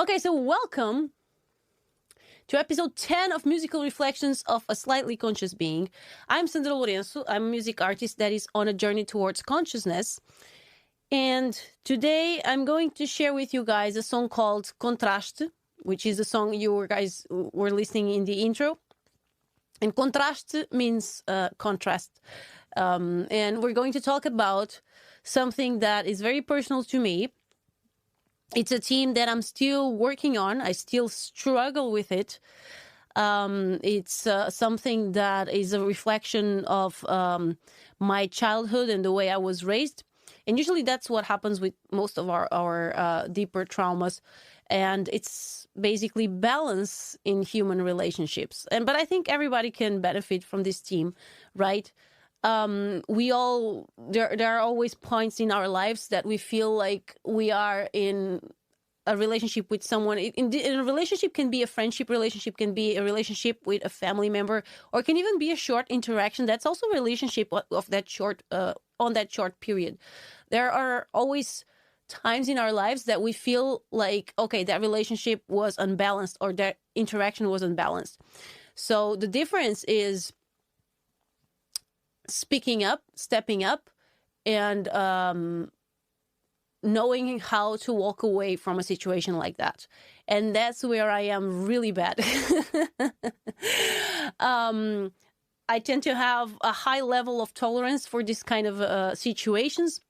Okay, so welcome to episode 10 of Musical Reflections of a Slightly Conscious Being. I'm Sandra. I'm a music artist that is on a journey towards consciousness. And today I'm going to share with you guys a song called Contraste, which is the song you guys were listening in the intro. And Contraste means contrast. And we're going to talk about something that is very personal to me. It's a theme that I'm still working on. I still struggle with it. It's something that is a reflection of my childhood and the way I was raised. And usually that's what happens with most of our deeper traumas. And it's basically balance in human relationships. But I think everybody can benefit from this theme, right? There are always points in our lives that we feel like we are in a relationship with someone. In a relationship can be a friendship relationship, can be a relationship with a family member, or can even be a short interaction. That's also a relationship of that short on that short period. There are always times in our lives that we feel like, okay, that relationship was unbalanced or that interaction was unbalanced. So the difference is speaking up, stepping up, and knowing how to walk away from a situation like that. And that's where I am really bad. I tend to have a high level of tolerance for this kind of situations.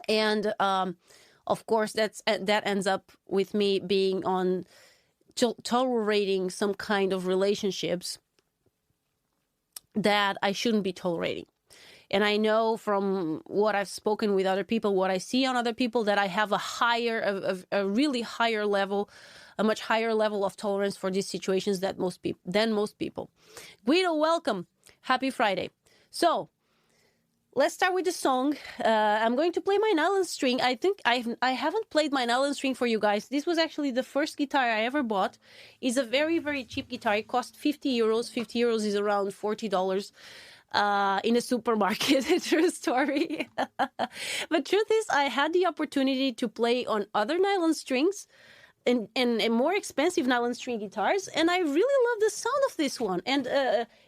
And of course, that ends up with me being on tolerating some kind of relationships that I shouldn't be tolerating. And I know from what I've spoken with other people, what I see on other people, that I have a really higher level, a much higher level of tolerance for these situations than most people. Guido, welcome. Happy Friday. So let's start with the song. I'm going to play my nylon string. I think I haven't played my nylon string for you guys. This was actually the first guitar I ever bought. It's a very, very cheap guitar. It cost 50 euros. 50 euros is around $40 in a supermarket. True story. But truth is, I had the opportunity to play on other nylon strings and more expensive nylon string guitars, and I really love the sound of this one. And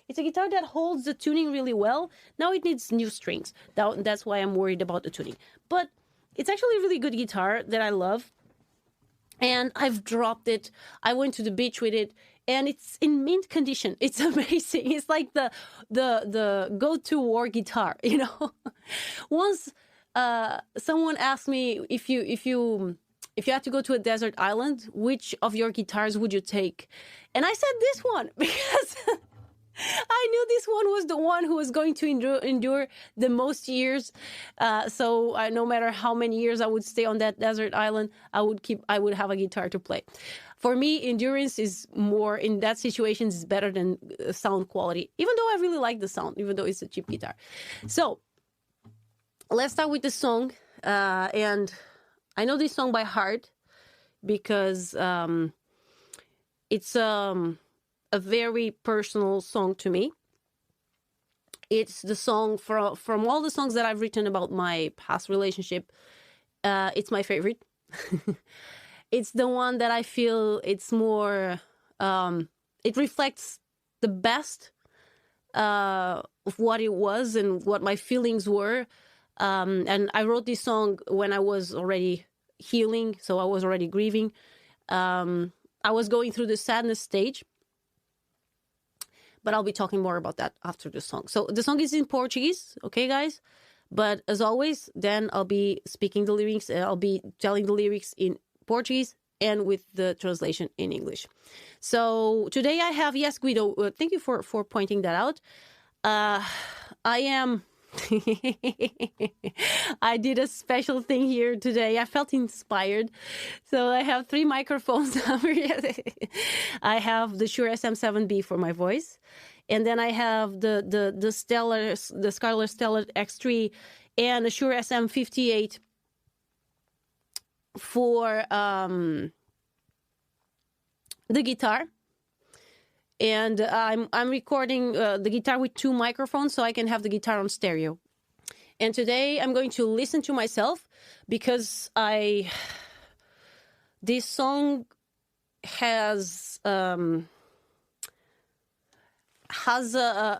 it's a guitar that holds the tuning really well. Now it needs new strings. That's why I'm worried about the tuning. But it's actually a really good guitar that I love. And I've dropped it. I went to the beach with it, and it's in mint condition. It's amazing. It's like the go-to war guitar, you know. Once someone asked me, if you had to go to a desert island, which of your guitars would you take? And I said this one because I knew this one was the one who was going to endure the most years. So no matter how many years I would stay on that desert island, I would have a guitar to play. For me, endurance is more in that situation is better than sound quality, even though I really like the sound, even though it's a cheap guitar. So let's start with the song. And I know this song by heart because it's a very personal song to me. It's the song from all the songs that I've written about my past relationship. It's my favorite. It's the one that I feel it's more, it reflects the best of what it was and what my feelings were. And I wrote this song when I was already healing, so I was already grieving. I was going through the sadness stage. But I'll be talking more about that after the song. So the song is in Portuguese, okay, guys? But as always, then I'll be speaking the lyrics. I'll be telling the lyrics in Portuguese and with the translation in English. So today I have, yes, Guido, thank you for pointing that out. I am... I did a special thing here today. I felt inspired. So I have 3 microphones. I have the Shure SM7B for my voice. And then I have the Scarlett Stellar X3 and the Shure SM58 for the guitar. And I'm recording the guitar with 2 microphones so I can have the guitar on stereo. And today I'm going to listen to myself because this song has an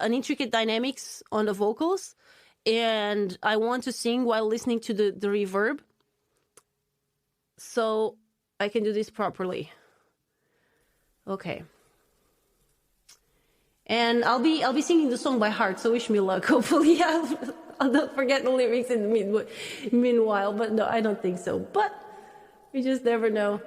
intricate dynamics on the vocals, and I want to sing while listening to the reverb, so I can do this properly. Okay. And I'll be singing the song by heart, so wish me luck. Hopefully I'll not forget the lyrics in the meanwhile, but no, I don't think so. But we just never know.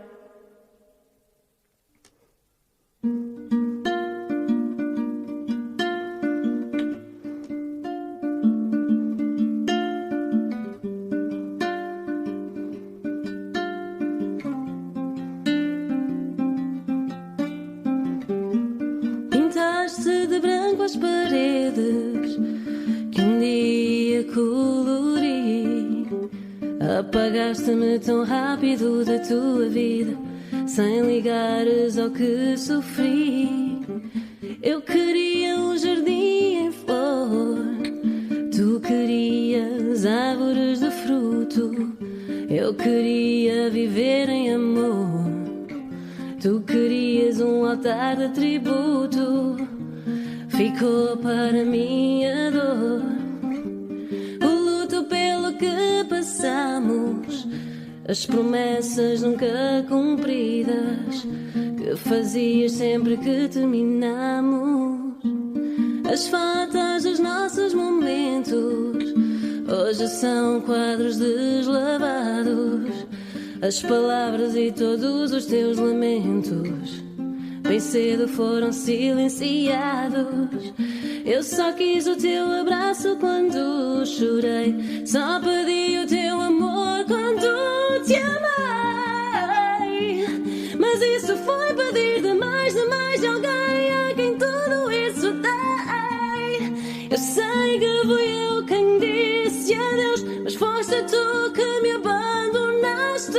De branco as paredes que um dia colori. Apagaste-me tão rápido da tua vida, sem ligares ao que sofri. Eu queria um jardim em flor, tu querias árvores de fruto. Eu queria viver em amor, tu querias um altar de tributo. Ficou para mim a dor, o luto pelo que passamos, as promessas nunca cumpridas que fazias sempre que terminamos. As fotos dos nossos momentos hoje são quadros deslavados, as palavras e todos os teus lamentos bem cedo foram silenciados. Eu só quis o teu abraço quando chorei, só pedi o teu amor quando te amei. Mas isso foi pedir demais de alguém a quem tudo isso dei. Eu sei que fui eu quem disse adeus, mas foste tu que me abandonaste.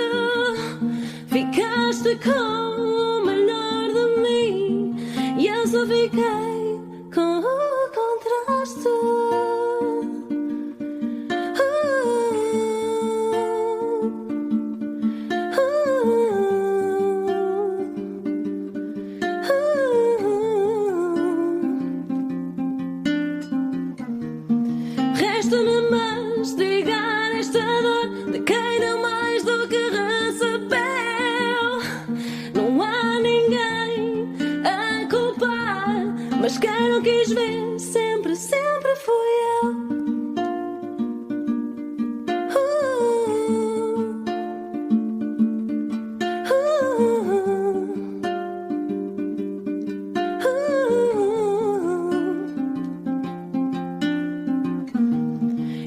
Ficaste com o melhor de mim e eu só fiquei com o contraste. Resta-me mastigar esta dor de quem deu mais do que recebeu. Não há ninguém a culpar, mas quem não quis ver sempre, sempre fui eu.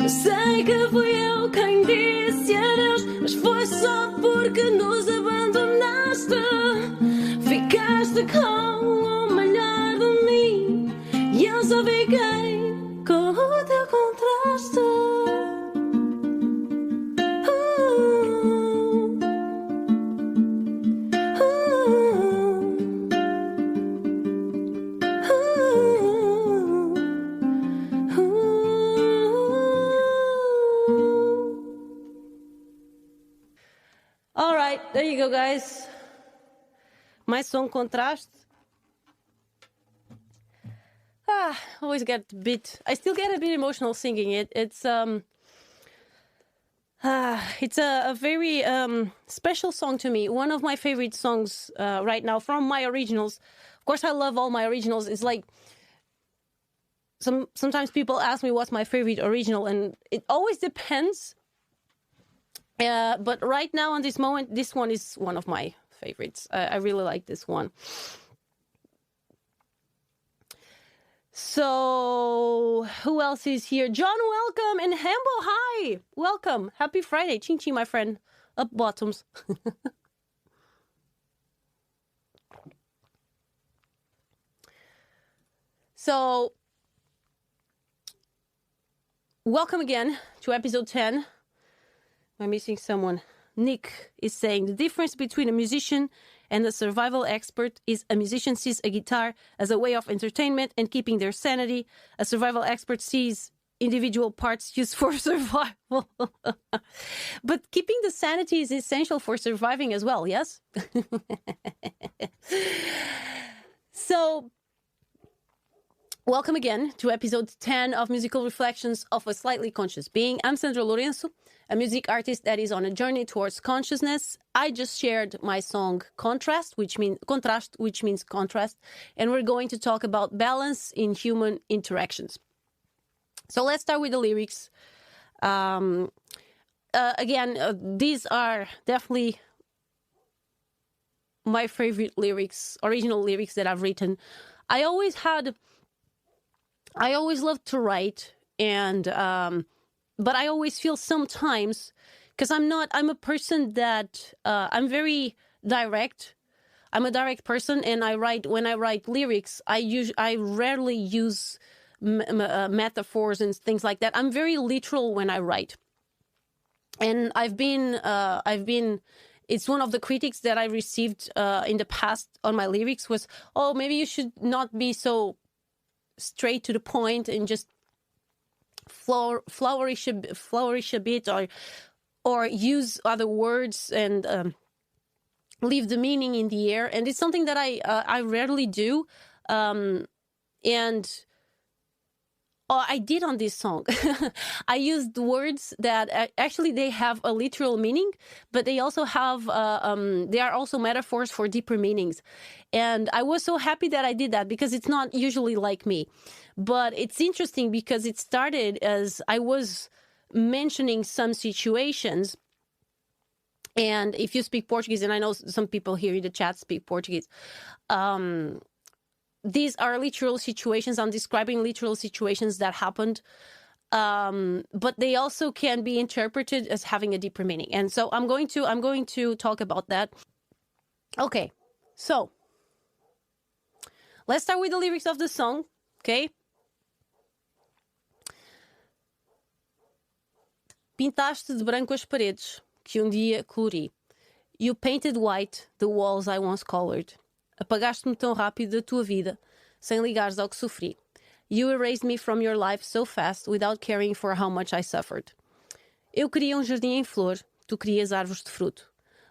Eu sei que fui eu quem disse adeus, mas foi só porque nos abandonaste. Ficaste com o melhor de mim e eu só fiquei com o teu contraste. All right, there you go, guys. My song Contraste. Always get a bit. I still get a bit emotional singing it. It's a very special song to me. One of my favorite songs right now from my originals. Of course, I love all my originals. It's like sometimes people ask me what's my favorite original, and it always depends. But right now, on this moment, this one is one of my favorites. I really like this one. So, who else is here? John, welcome. And Hambo, hi. Welcome. Happy Friday. Ching ching, my friend. Up bottoms. So, welcome again to episode 10. I'm missing someone. Nick is saying the difference between a musician and a survival expert is a musician sees a guitar as a way of entertainment and keeping their sanity. A survival expert sees individual parts used for survival. But keeping the sanity is essential for surviving as well, yes? So, welcome again to episode 10 of Musical Reflections of a Slightly Conscious Being. I'm Sandra Lourenço, a music artist that is on a journey towards consciousness. I just shared my song Contraste, which means contrast, and we're going to talk about balance in human interactions. So let's start with the lyrics. These are definitely my favorite lyrics, original lyrics that I've written. I always loved to write, and but I always feel sometimes, because I'm a person that I'm very direct. I'm a direct person, and when I write lyrics, I rarely use metaphors and things like that. I'm very literal when I write, and I've been it's one of the critiques that I received in the past on my lyrics was, oh, maybe you should not be so straight to the point and just flourish a bit, or use other words and leave the meaning in the air. And it's something that I rarely do, and I did on this song. I used words that actually they have a literal meaning, but they also have they are also metaphors for deeper meanings. And I was so happy that I did that, because it's not usually like me. But it's interesting because it started as I was mentioning some situations. And if you speak Portuguese, and I know some people here in the chat speak Portuguese, these are literal situations. I'm describing literal situations that happened, but they also can be interpreted as having a deeper meaning. And so I'm going to talk about that. Okay, so let's start with the lyrics of the song. Okay. Pintaste de branco as paredes que dia colori. You painted white the walls I once colored. Apagaste-me tão rápido da tua vida, sem ligares ao que sofri. You erased me from your life so fast, without caring for how much I suffered. Eu queria jardim em flor, tu querias árvores de fruto.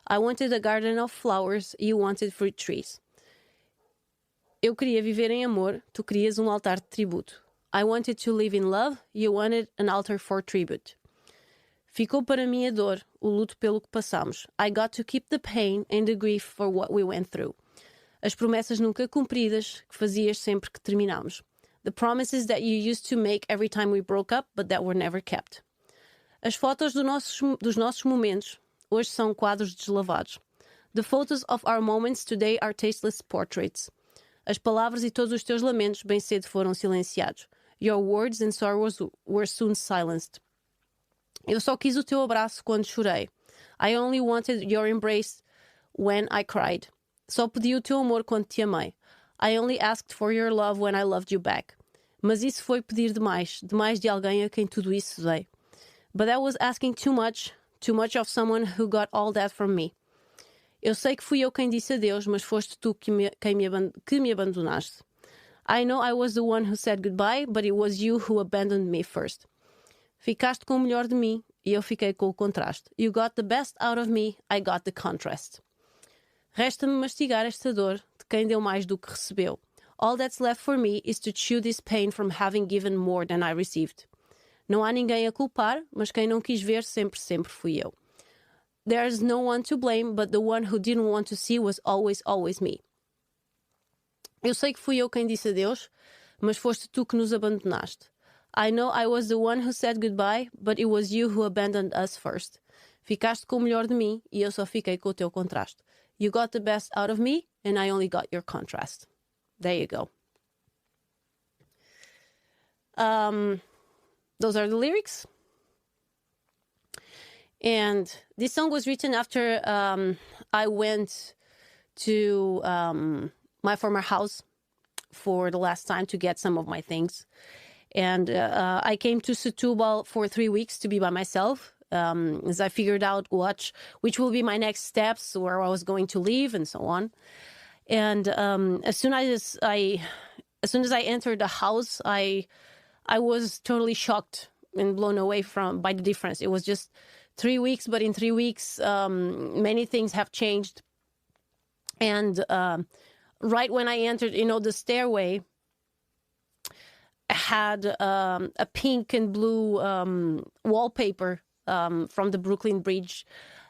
I wanted a garden of flowers, you wanted fruit trees. Eu queria viver em amor, tu querias altar de tributo. I wanted to live in love, you wanted an altar for tribute. Ficou para mim a dor, o luto pelo que passamos. I got to keep the pain and the grief for what we went through. As promessas nunca cumpridas que fazias sempre que terminamos. The promises that you used to make every time we broke up, but that were never kept. As fotos dos nossos momentos hoje são quadros deslavados. The photos of our moments today are tasteless portraits. As palavras e todos os teus lamentos bem cedo foram silenciados. Your words and sorrows were soon silenced. Eu só quis o teu abraço quando chorei. I only wanted your embrace when I cried. Só pedi o teu amor quando te amei. I only asked for your love when I loved you back. Mas isso foi pedir demais de alguém a quem tudo isso dei. But that was asking too much of someone who got all that from me. Eu sei que fui eu quem disse adeus, mas foste tu que me abandonaste. I know I was the one who said goodbye, but it was you who abandoned me first. Ficaste com o melhor de mim e eu fiquei com o contraste. You got the best out of me, I got the contrast. Resta-me mastigar esta dor de quem deu mais do que recebeu. All that's left for me is to chew this pain from having given more than I received. Não há ninguém a culpar, mas quem não quis ver sempre fui eu. There's no one to blame, but the one who didn't want to see was always me. Eu sei que fui eu quem disse adeus, mas foste tu que nos abandonaste. I know I was the one who said goodbye, but it was you who abandoned us first. Ficaste com o melhor de mim e eu só fiquei com o teu contraste. You got the best out of me, and I only got your contrast. There you go. Those are the lyrics. And this song was written after I went to my former house for the last time to get some of my things. And I came to Setúbal for 3 weeks to be by myself. As I figured out which will be my next steps, where I was going to live, and so on. And as soon as I entered the house, I I was totally shocked and blown away by the difference. It was just 3 weeks, but in 3 weeks, many things have changed. And right when I entered, the stairway had a pink and blue wallpaper from the Brooklyn Bridge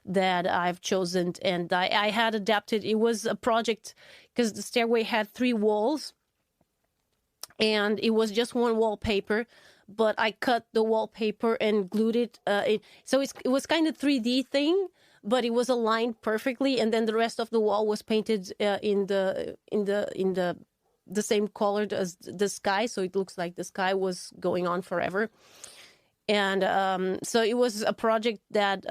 that I've chosen, and I had adapted. It was a project because the stairway had 3 walls, and it was just one wallpaper, but I cut the wallpaper and glued it. So it was kind of 3D thing, but it was aligned perfectly, and then the rest of the wall was painted in the same color as the sky, so it looks like the sky was going on forever. And so it was a project that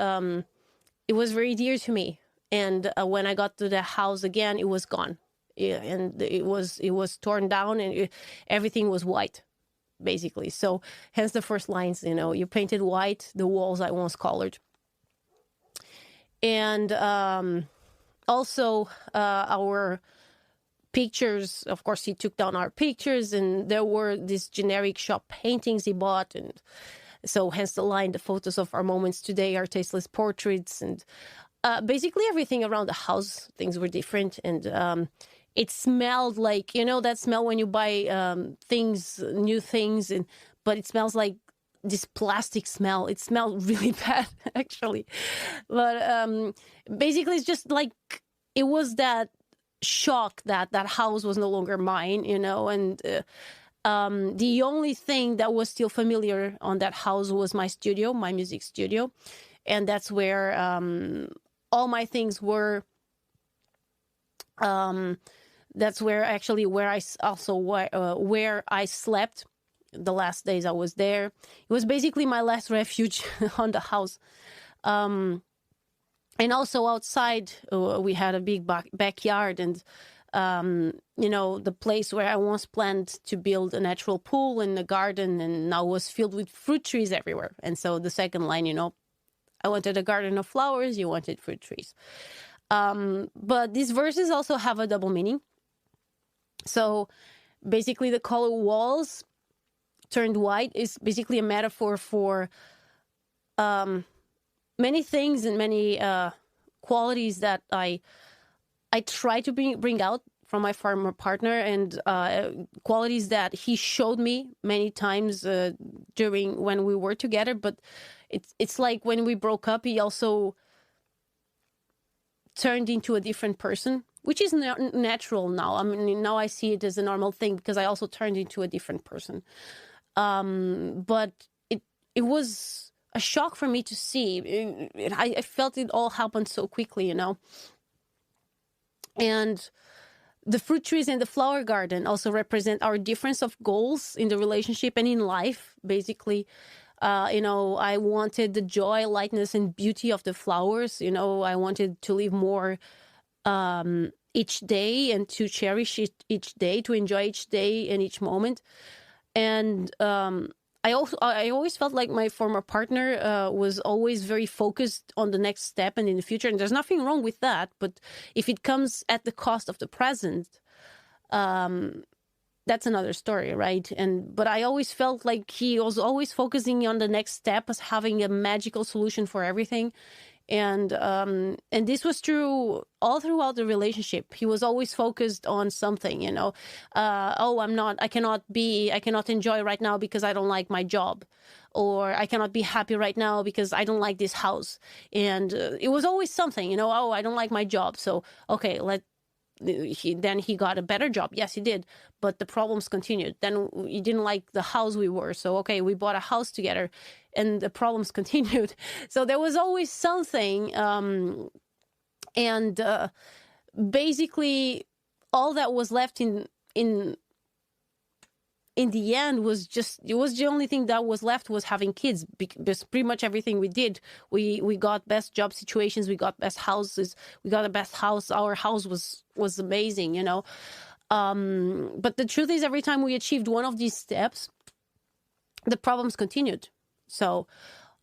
it was very dear to me. And when I got to the house again, it was gone. Yeah, and it was torn down, and everything was white, basically. So hence the first lines, you painted white the walls I once colored. And also our pictures, of course, he took down our pictures, and there were these generic shop paintings he bought, and so hence the line, the photos of our moments today are tasteless portraits. And basically everything around the house, things were different. And it smelled like, that smell when you buy new things, but it smells like this plastic smell. It smelled really bad, actually. But basically it's just like, it was that shock that house was no longer mine, and the only thing that was still familiar on that house was my studio, my music studio. And that's where all my things were. That's where where I slept the last days I was there. It was basically my last refuge on the house. And also outside, we had a big backyard, and the place where I once planned to build a natural pool and a garden, and now was filled with fruit trees everywhere. And so the second line, I wanted a garden of flowers, you wanted fruit trees. But these verses also have a double meaning. So basically the color walls turned white is basically a metaphor for many things and many qualities that I try to bring out from my former partner, and qualities that he showed me many times during when we were together. But it's like when we broke up, he also turned into a different person, which is natural now. I mean, now I see it as a normal thing because I also turned into a different person. But it was a shock for me to see. I felt it all happened so quickly, And the fruit trees and the flower garden also represent our difference of goals in the relationship and in life, basically. I wanted the joy, lightness, and beauty of the flowers. I wanted to live more each day and to cherish each day, to enjoy each day and each moment. And I always felt like my former partner was always very focused on the next step and in the future. And there's nothing wrong with that. But if it comes at the cost of the present, that's another story, right? But I always felt like he was always focusing on the next step as having a magical solution for everything. And this was true all throughout the relationship. He was always focused on something, I cannot enjoy right now because I don't like my job, or I cannot be happy right now because I don't like this house. And it was always something, I don't like my job. So, okay, then he got a better job. Yes, he did. But the problems continued. Then he didn't like the house we were. So, okay, we bought a house together and the problems continued. So there was always something. Basically all that was left in the end was the only thing that was left was having kids, because pretty much everything we did, we got best job situations, we got best houses, we got a best house. Our house was amazing, but the truth is, every time we achieved one of these steps, the problems continued. So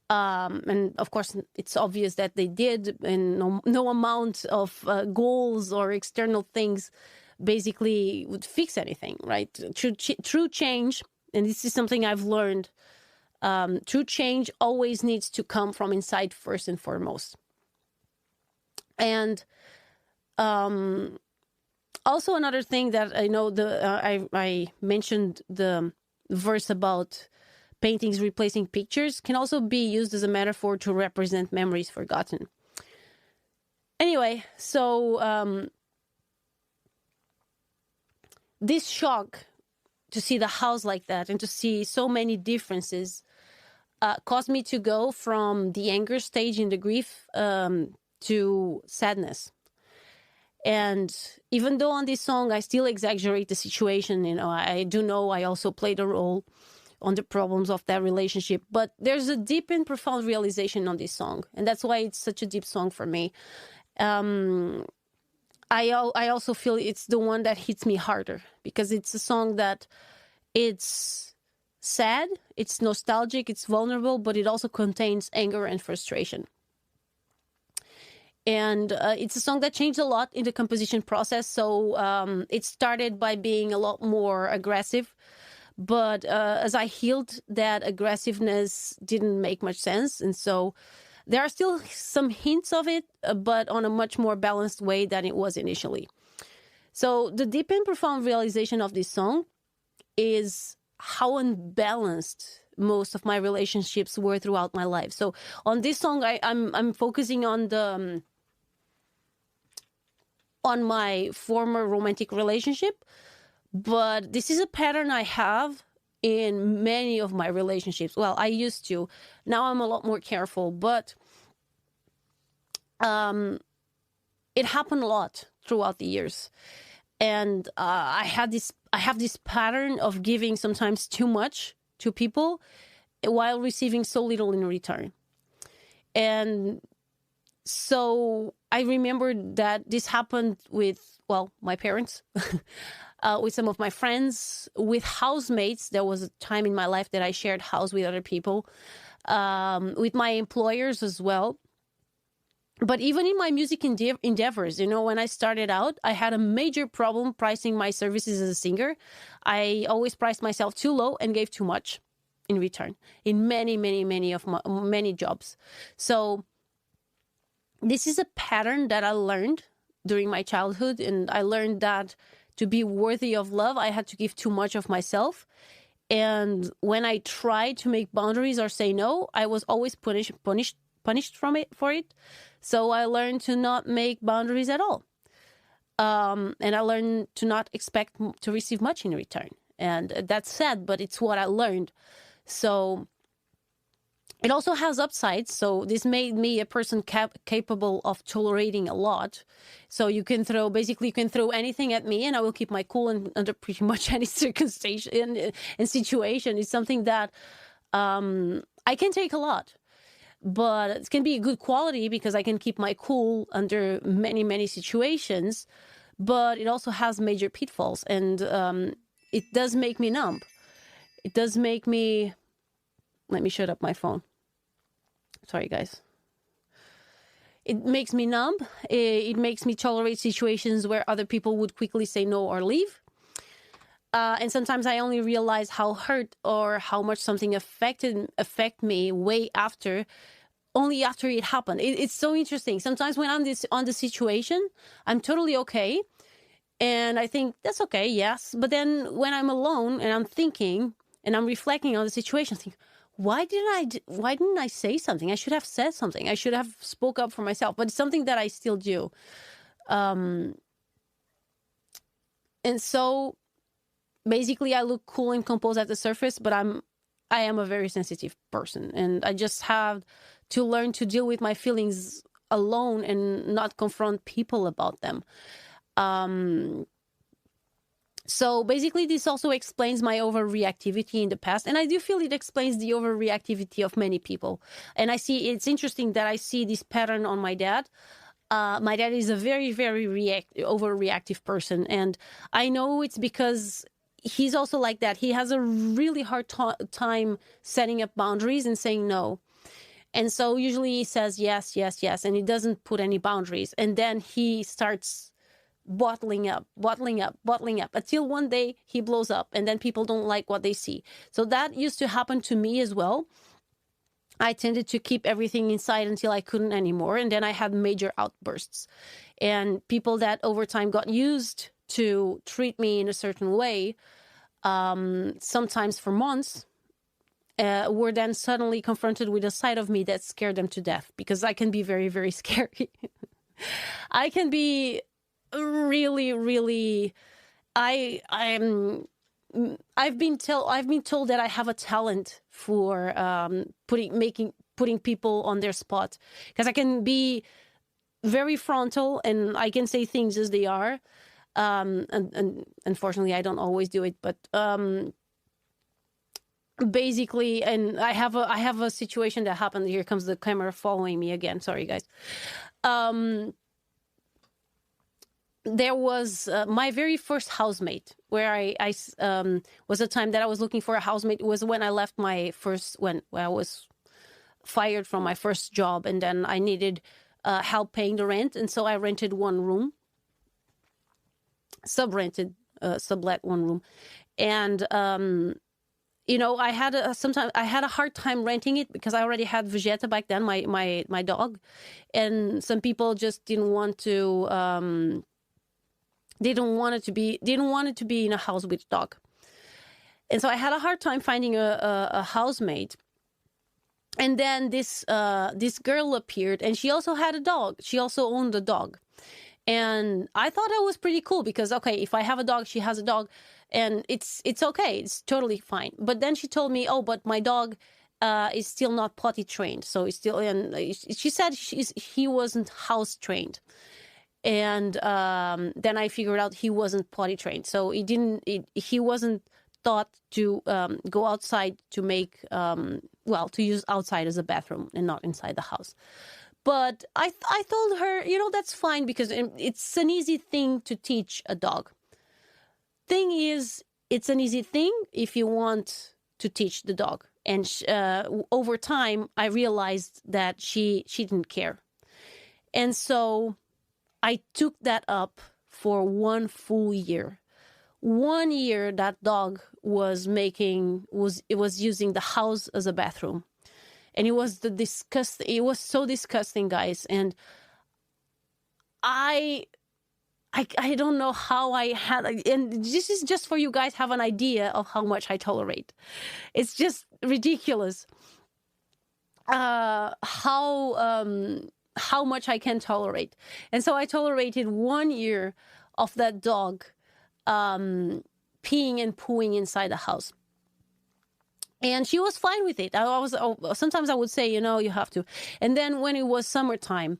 and of course it's obvious that they did, and no amount of goals or external things basically would fix anything, right? True change And this is something I've learned. True change always needs to come from inside first and foremost. And also another thing that I know, I mentioned the verse about paintings replacing pictures can also be used as a metaphor to represent memories forgotten. Anyway, so this shock to see the house like that and to see so many differences caused me to go from the anger stage in the grief to sadness. And even though on this song I still exaggerate the situation, I do know I also played a role on the problems of that relationship, but there's a deep and profound realization on this song, and that's why it's such a deep song for me. I also feel it's the one that hits me harder because it's a song that it's sad, it's nostalgic, it's vulnerable, but it also contains anger and frustration. And it's a song that changed a lot in the composition process. So it started by being a lot more aggressive. But as I healed, that aggressiveness didn't make much sense. And so there are still some hints of it, but on a much more balanced way than it was initially. So the deep and profound realization of this song is how unbalanced most of my relationships were throughout my life. So on this song, I'm focusing on my former romantic relationship, but this is a pattern I have in many of my relationships. Well, I used to. Now I'm a lot more careful, but it happened a lot throughout the years. And I have this pattern of giving sometimes too much to people while receiving so little in return. And so I remembered that this happened with, my parents, with some of my friends, with housemates. There was a time in my life that I shared house with other people, with my employers as well. But even in my music endeavors, when I started out, I had a major problem pricing my services as a singer. I always priced myself too low and gave too much in return in many jobs. So this is a pattern that I learned during my childhood, and I learned that to be worthy of love, I had to give too much of myself. And when I tried to make boundaries or say no, I was always punished for it. So I learned to not make boundaries at all. And I learned to not expect to receive much in return. And that's sad, but it's what I learned. So it also has upsides. So this made me a person capable of tolerating a lot. So you can throw anything at me and I will keep my cool under pretty much any circumstance and situation. It's something that I can take a lot. But it can be a good quality because I can keep my cool under many, many situations. But it also has major pitfalls. And it does make me numb. It does make me... Let me shut up my phone. Sorry, guys. It makes me numb. It makes me tolerate situations where other people would quickly say no or leave. And sometimes I only realize how hurt or how much something affect me only after it happened. It's so interesting. Sometimes when I'm on the situation, I'm totally okay. And I think that's okay, yes. But then when I'm alone and I'm thinking and I'm reflecting on the situation, I think, why didn't I say something? I should have said something. I should have spoke up for myself. But it's something that I still do. And so basically I look cool and composed at the surface, but I am a very sensitive person. And I just have to learn to deal with my feelings alone and not confront people about them. So basically, this also explains my overreactivity in the past. And I do feel it explains the overreactivity of many people. And it's interesting that I see this pattern on my dad. My dad is a very, very overreactive person. And I know it's because he's also like that. He has a really hard time setting up boundaries and saying no. And so usually he says yes, yes, yes. And he doesn't put any boundaries. And then he starts bottling up, until one day he blows up, and then people don't like what they see. So that used to happen to me as well. I tended to keep everything inside until I couldn't anymore, and then I had major outbursts. And people that over time got used to treat me in a certain way, sometimes for months, were then suddenly confronted with a side of me that scared them to death, because I can be very, very scary. I can be really, really. I've been told that I have a talent for putting people on their spot, because I can be very frontal and I can say things as they are. And unfortunately, I don't always do it, but basically, and I have a situation that happened. Here comes the camera following me again. Sorry, guys. There was my very first housemate, where I was a time that I was looking for a housemate. It was when I left when I was fired from my first job, and then I needed help paying the rent, and so I rented one room, sublet one room, and I had a hard time renting it because I already had Vegeta back then, my dog, and some people just didn't want to. They didn't want it to be in a house with a dog. And so I had a hard time finding a housemate. And then this girl appeared, and she also had a dog. She also owned a dog. And I thought that was pretty cool because, okay, if I have a dog, she has a dog, and it's okay. It's totally fine. But then she told me, oh, but my dog is still not potty trained. So it's still, and she said he wasn't house trained. And then I figured out he wasn't potty trained, so he wasn't taught to go outside to make to use outside as a bathroom and not inside the house. But I told her, that's fine, because it's an easy thing to teach a dog. Thing is, it's an easy thing if you want to teach the dog. And over time, I realized that she didn't care, and so I took that up for 1 full year. 1 year that dog was using the house as a bathroom. And it was so disgusting, guys. And I don't know how I had, and this is just for you guys have an idea of how much I tolerate. It's just ridiculous. How much I can tolerate. And so I tolerated 1 year of that dog peeing and pooing inside the house. And she was fine with it. Sometimes I would say, you have to. And then when it was summertime,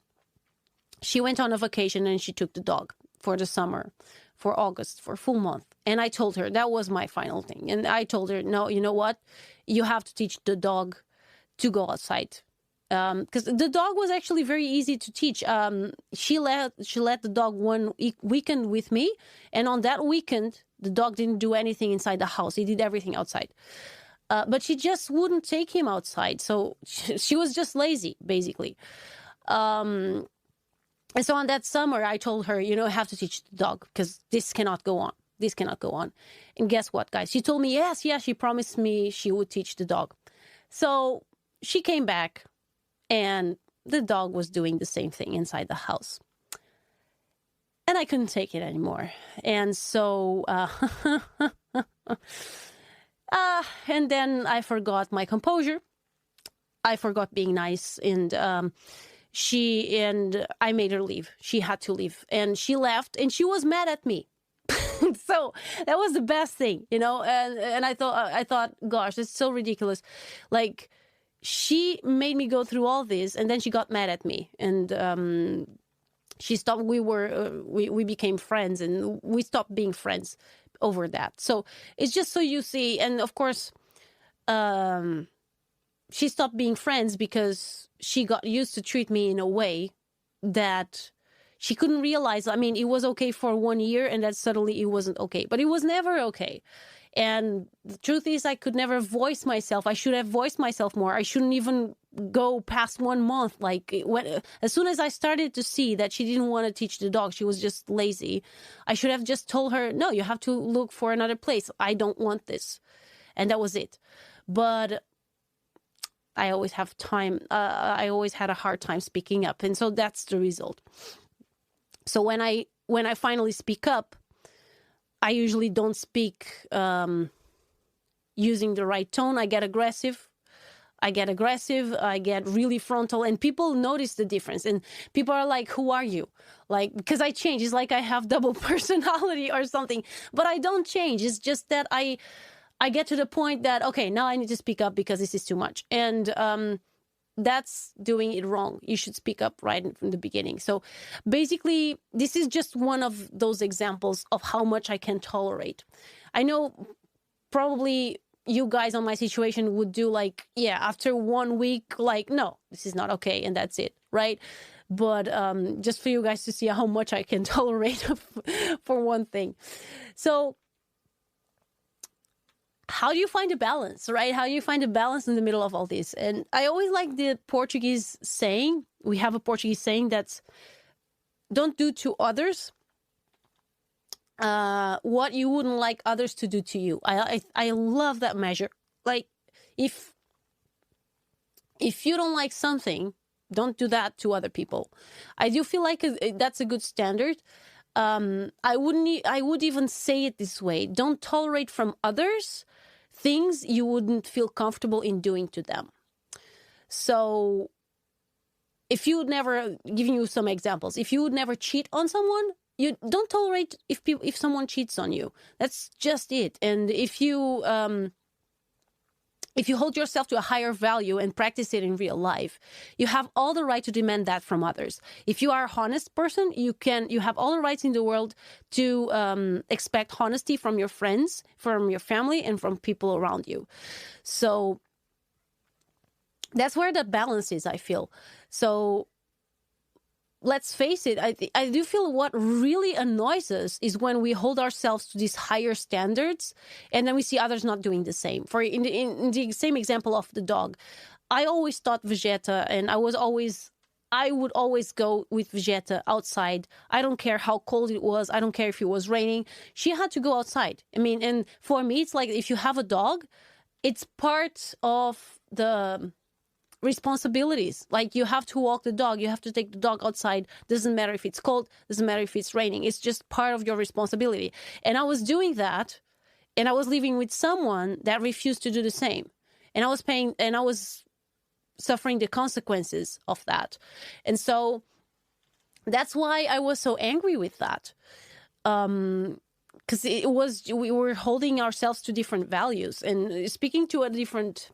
she went on a vacation and she took the dog for the summer, for August, for a full month. And I told her that was my final thing. And I told her, no, you know what? You have to teach the dog to go outside. Because the dog was actually very easy to teach. She let the dog one weekend with me, and on that weekend, the dog didn't do anything inside the house. He did everything outside. But she just wouldn't take him outside, so she was just lazy, basically. And so on that summer, I told her, I have to teach the dog because this cannot go on. This cannot go on. And guess what, guys? She told me, yes, she promised me she would teach the dog. So she came back. And the dog was doing the same thing inside the house. And I couldn't take it anymore. And so, and then I forgot my composure. I forgot being nice. And I made her leave. She had to leave. And she left, and she was mad at me. So that was the best thing, and I thought, gosh, it's so ridiculous. Like, she made me go through all this, and then she got mad at me, and she stopped. We became friends, and we stopped being friends over that. So it's just so you see, and of course, she stopped being friends because she got used to treat me in a way that she couldn't realize, I mean, it was okay for 1 year and then suddenly it wasn't okay, but it was never okay. And the truth is, I could never voice myself. I should have voiced myself more. I shouldn't even go past 1 month. Like, as soon as I started to see that she didn't want to teach the dog, she was just lazy, I should have just told her, no, you have to look for another place. I don't want this. And that was it. But I always have time. I always had a hard time speaking up. And so that's the result. So when I finally speak up, I usually don't speak using the right tone. I get aggressive. I get really frontal, and people notice the difference. And people are like, who are you? Like, because I change. It's like I have double personality or something. But I don't change. It's just that I get to the point that, okay, now I need to speak up because this is too much. And that's doing it wrong. You should speak up right from the beginning. So basically, this is just one of those examples of how much I can tolerate. I know probably you guys on my situation would do like, yeah, after 1 week, like, no, this is not okay. And that's it, right? But just for you guys to see how much I can tolerate for one thing. So how do you find a balance, right? How do you find a balance in the middle of all this? And I always like the Portuguese saying. We have a Portuguese saying that's, don't do to others what you wouldn't like others to do to you. I love that measure. Like, if you don't like something, don't do that to other people. I do feel like that's a good standard. I would even say it this way: don't tolerate from others things you wouldn't feel comfortable in doing to them. So if you would never, giving you some examples, if you would never cheat on someone, you don't tolerate if someone cheats on you. That's just it. And if you hold yourself to a higher value and practice it in real life, you have all the right to demand that from others. If you are a honest person, you have all the rights in the world to expect honesty from your friends, from your family, and from people around you. So that's where the balance is, I feel. So let's face it, I do feel what really annoys us is when we hold ourselves to these higher standards and then we see others not doing the same. In the same example of the dog, I always thought Vegeta, and I would always go with Vegeta outside. I don't care how cold it was. I don't care if it was raining. She had to go outside. I mean, and for me, it's like if you have a dog, it's part of the responsibilities. Like, you have to walk the dog, you have to take the dog outside. Doesn't matter if it's cold, doesn't matter if it's raining. It's just part of your responsibility. And I was doing that, and I was living with someone that refused to do the same. And I was suffering the consequences of that. And so that's why I was so angry with that. Because we were holding ourselves to different values. And speaking to a different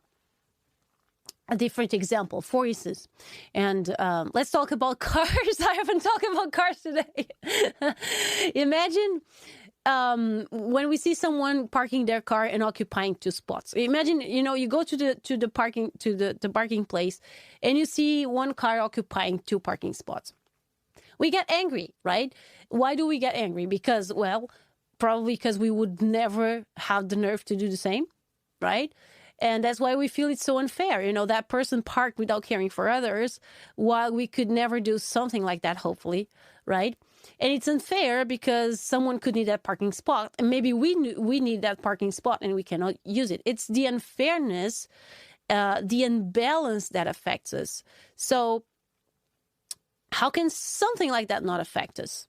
example, for instance, and let's talk about cars. I haven't talked about cars today. Imagine when we see someone parking their car and occupying 2 spots. Imagine, you go to the parking place, and you see one car occupying 2 parking spots. We get angry, right? Why do we get angry? Because, well, probably because we would never have the nerve to do the same, right? And that's why we feel it's so unfair. That person parked without caring for others, while we could never do something like that, hopefully, right? And it's unfair because someone could need that parking spot, and maybe we need that parking spot and we cannot use it. It's the unfairness, the imbalance that affects us. So how can something like that not affect us?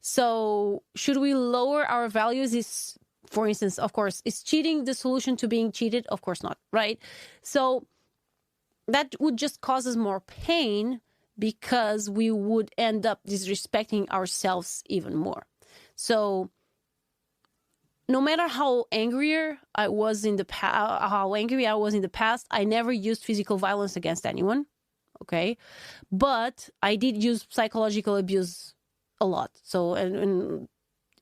So should we lower our values? For instance, of course, is cheating the solution to being cheated? Of course not, right? So that would just cause us more pain, because we would end up disrespecting ourselves even more. So no matter how angry I was in the past, I never used physical violence against anyone, okay? But I did use psychological abuse a lot. So, and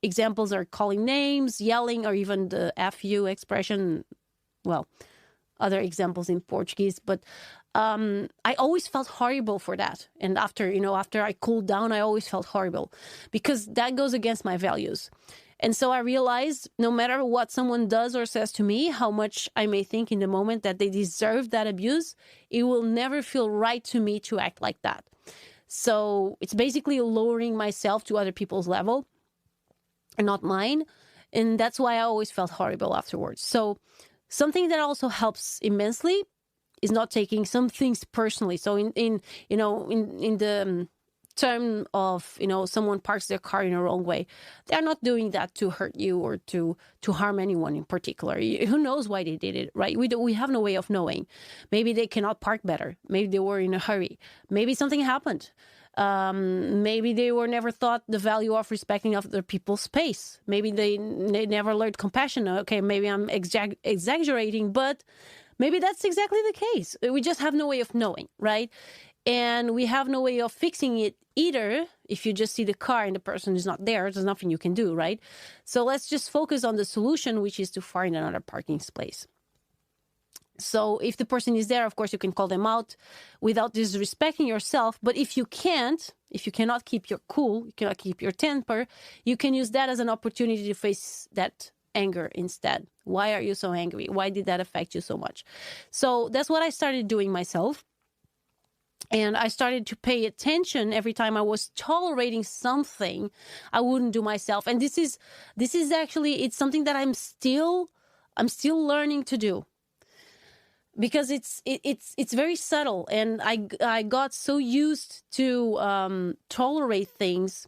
examples are calling names, yelling, or even the FU expression. Well, other examples in Portuguese. But I always felt horrible for that. And after I cooled down, I always felt horrible because that goes against my values. And so I realized no matter what someone does or says to me, how much I may think in the moment that they deserve that abuse, it will never feel right to me to act like that. So it's basically lowering myself to other people's level and not mine. And that's why I always felt horrible afterwards. So something that also helps immensely is not taking some things personally. So in the term of, someone parks their car in a wrong way, they're not doing that to hurt you or to harm anyone in particular. Who knows why they did it, right? We have no way of knowing. Maybe they cannot park better. Maybe they were in a hurry. Maybe something happened. Maybe they were never taught the value of respecting other people's space. Maybe they never learned compassion. Okay, maybe I'm exaggerating, but maybe that's exactly the case. We just have no way of knowing, right? And we have no way of fixing it either. If you just see the car and the person is not there, there's nothing you can do, right? So let's just focus on the solution, which is to find another parking space. So if the person is there, of course, you can call them out without disrespecting yourself. But if you cannot keep your cool, you cannot keep your temper, you can use that as an opportunity to face that anger instead. Why are you so angry? Why did that affect you so much? So that's what I started doing myself. And I started to pay attention every time I was tolerating something I wouldn't do myself. And this is actually, it's something that I'm still learning to do. Because it's very subtle, and I got so used to tolerate things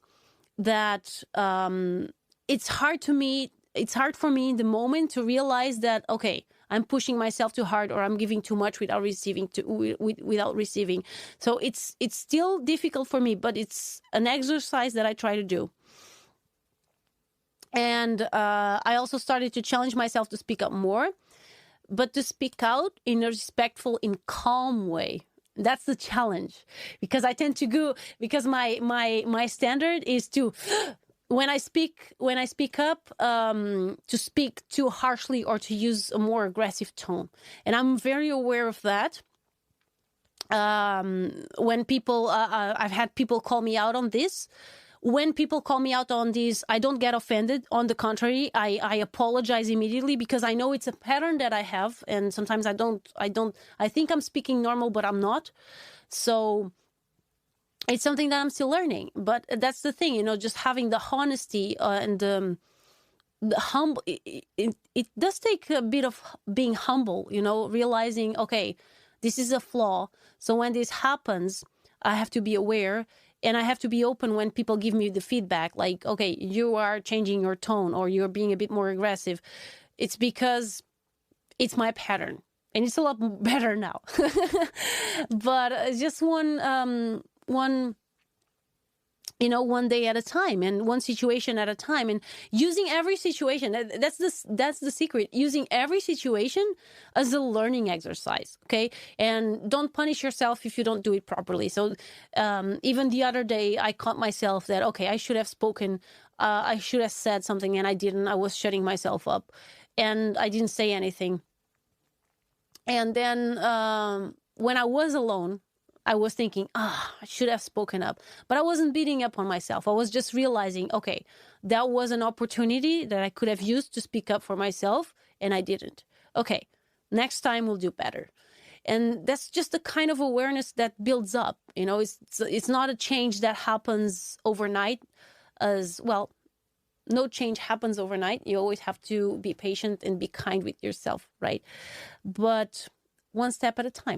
that it's hard for me in the moment to realize that, okay, I'm pushing myself too hard, or I'm giving too much without receiving. So it's still difficult for me, but it's an exercise that I try to do. And I also started to challenge myself to speak up more. But to speak out in a respectful and calm way. That's the challenge. Because I tend to go, because my standard is to, when I speak up, to speak too harshly or to use a more aggressive tone. And I'm very aware of that. When people, I've had people call me out on this. When people call me out on this, I don't get offended. On the contrary, I apologize immediately because I know it's a pattern that I have. And sometimes I think I'm speaking normal, but I'm not. So it's something that I'm still learning. But that's the thing, just having the honesty and the humble. It does take a bit of being humble, realizing, okay, this is a flaw. So when this happens, I have to be aware. And I have to be open when people give me the feedback, like, okay, you are changing your tone or you're being a bit more aggressive. It's because it's my pattern. And it's a lot better now. But just one day at a time and one situation at a time, and using every situation. That's the secret. Using every situation as a learning exercise. Okay. And don't punish yourself if you don't do it properly. So, even the other day I caught myself that, okay, I should have spoken, I should have said something and I didn't. I was shutting myself up and I didn't say anything. And then, when I was alone, I was thinking, I should have spoken up. But I wasn't beating up on myself. I was just realizing, okay, that was an opportunity that I could have used to speak up for myself, and I didn't. Okay, next time we'll do better. And that's just the kind of awareness that builds up. It's not a change that happens overnight. As well, no change happens overnight. You always have to be patient and be kind with yourself, right? But one step at a time.